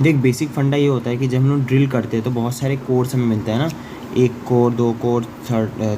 देख बेसिक फंडा ये होता है कि जब हम लोग ड्रिल करते हैं तो बहुत सारे कोर्स हमें मिलते हैं ना, 1 कोर 2 कोर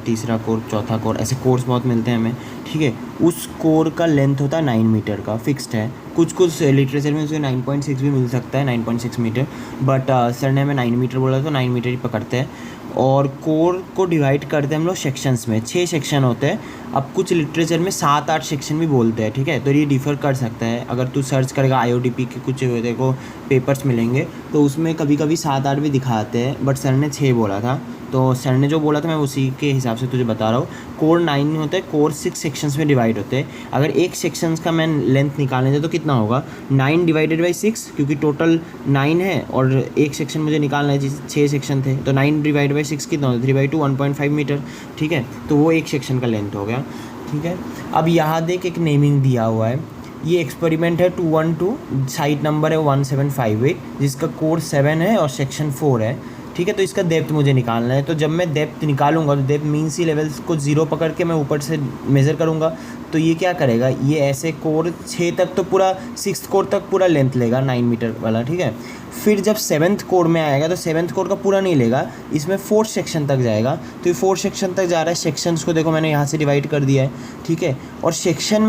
तीसरा कोर चौथा कोर, ऐसे कोर्स बहुत मिलते हैं हमें, ठीक है। उस कोर का लेंथ होता है 9 मीटर का, फिक्स्ड है। कुछ कुछ लिटरेचर में उसे 9.6 भी मिल सकता है, 9.6 मीटर, बट सर ने हमें 9 मीटर बोला तो 9 मीटर ही पकड़ते हैं। और कोर को डिवाइड करते हैं हम लोग सेक्शंस में, 6 सेक्शन होते हैं। अब कुछ लिटरेचर में 7-8 सेक्शन भी बोलते हैं, ठीक है। तो ये डिफ़र कर सकता है, अगर तू सर्च करेगा IODP के कुछ देखो पेपर्स मिलेंगे तो उसमें कभी कभी 7-8 भी दिखाते हैं, बट सर ने 6 बोला था। तो सर ने जो बोला था मैं उसी के हिसाब से तुझे बता रहा हूँ। कोर 9 होते हैं, कोर 6 सेक्शंस में डिवाइड होते हैं। अगर एक सेक्शंस का मैं लेंथ निकालने दे तो कितना होगा, 9 डिवाइडेड बाई 6, क्योंकि टोटल 9 है और एक सेक्शन मुझे निकालना है, जिससे 6 सेक्शन थे, तो 9 डिवाइड बाई 6 कितना होता है, 3/2 1.5 मीटर, ठीक है। तो वो एक सेक्शन का लेंथ हो गया, ठीक है। अब यहाँ देख एक नेमिंग दिया हुआ है, ये एक्सपेरिमेंट है 212, साइट नंबर है 1758, जिसका कोर 7 है और सेक्शन 4 है, ठीक है। तो इसका डेप्थ मुझे निकालना है। तो जब मैं डेप्थ निकालूंगा तो डेप्थ मीन सी लेवल्स को 0 पकड़ के मैं ऊपर से मेज़र करूंगा, तो ये क्या करेगा, ये ऐसे कोर 6 तक तो पूरा 6th कोर तक पूरा लेंथ लेगा 9 मीटर वाला, ठीक है। फिर जब 7th कोर में आएगा तो 7th कोर का पूरा नहीं लेगा, इसमें 4th सेक्शन तक जाएगा। तो ये 4th सेक्शन तक जा रहा है। सेक्शंस को देखो मैंने यहाँ से डिवाइड कर दिया है, ठीक है। और सेक्शंस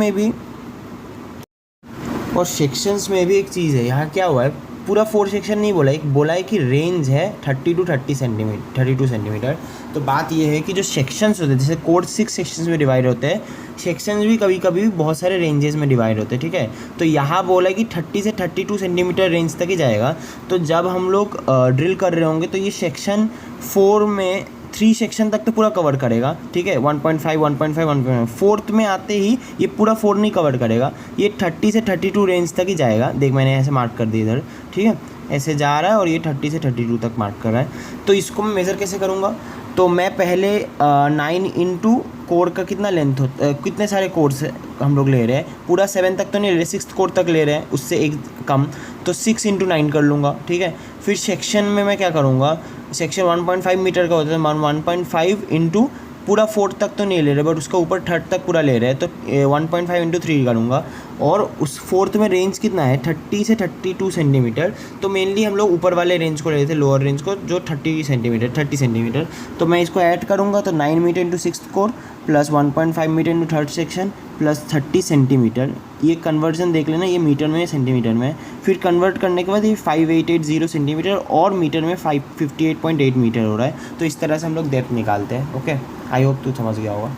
में भी एक चीज़ है, यहाँ क्या हुआ है, पूरा 4 सेक्शन नहीं बोला, एक बोला है कि रेंज है 32 सेंटीमीटर। तो बात ये है कि जो सेक्शंस होते हैं, जैसे कोर 6 सेक्शंस में डिवाइड होते हैं, सेक्शंस भी कभी कभी बहुत सारे रेंजेस में डिवाइड होते हैं, ठीक है। तो यहाँ बोला है कि 30 से 32 सेंटीमीटर रेंज तक ही जाएगा। तो जब हम लोग ड्रिल कर रहे होंगे तो ये सेक्शन 4 में 3 सेक्शन तक तो पूरा कवर करेगा, ठीक है, 1.5 1.5 4th में आते ही ये पूरा 4 नहीं कवर करेगा, ये 30 से 32 रेंज तक ही जाएगा। देख मैंने ऐसे मार्क कर दिया इधर, ठीक है, ऐसे जा रहा है और ये 30 से 32 तक मार्क कर रहा है। तो इसको मैं मेज़र कैसे करूँगा, तो मैं पहले 9 इंटू कोर का कितना लेंथ होता है, कितने सारे कोर्स हम लोग ले रहे हैं, पूरा 7 तक तो नहीं ले रहे, 6th कोर तक ले रहे हैं, उससे एक कम, तो 6 इंटू 9 कर लूँगा, ठीक है। फिर सेक्शन में मैं क्या करूँगा, सेक्शन 1.5 मीटर का होता है, 1.5 इंटू पूरा 4th तक तो नहीं ले रहे, बट उसका ऊपर 3rd तक पूरा ले रहे हैं, तो 1.5 इंटू 3 करूँगा। और उस 4th में रेंज कितना है, 30 से 32 सेंटीमीटर। तो मेनली हम लोग ऊपर वाले रेंज को लेते थे, लोअर रेंज को, जो 30 सेंटीमीटर। तो मैं इसको ऐड करूँगा तो 9 metre into 6th core plus 1.5 metre into 3rd section plus 30 centimetre. ये कन्वर्जन देख लेना, ये मीटर में सेंटीमीटर में। फिर कन्वर्ट करने के बाद ये 5880 सेंटीमीटर और मीटर में 58.8 मीटर हो रहा है। तो इस तरह से हम लोग डेप्थ निकालते हैं। ओके, आई होप तू समझ गया होगा।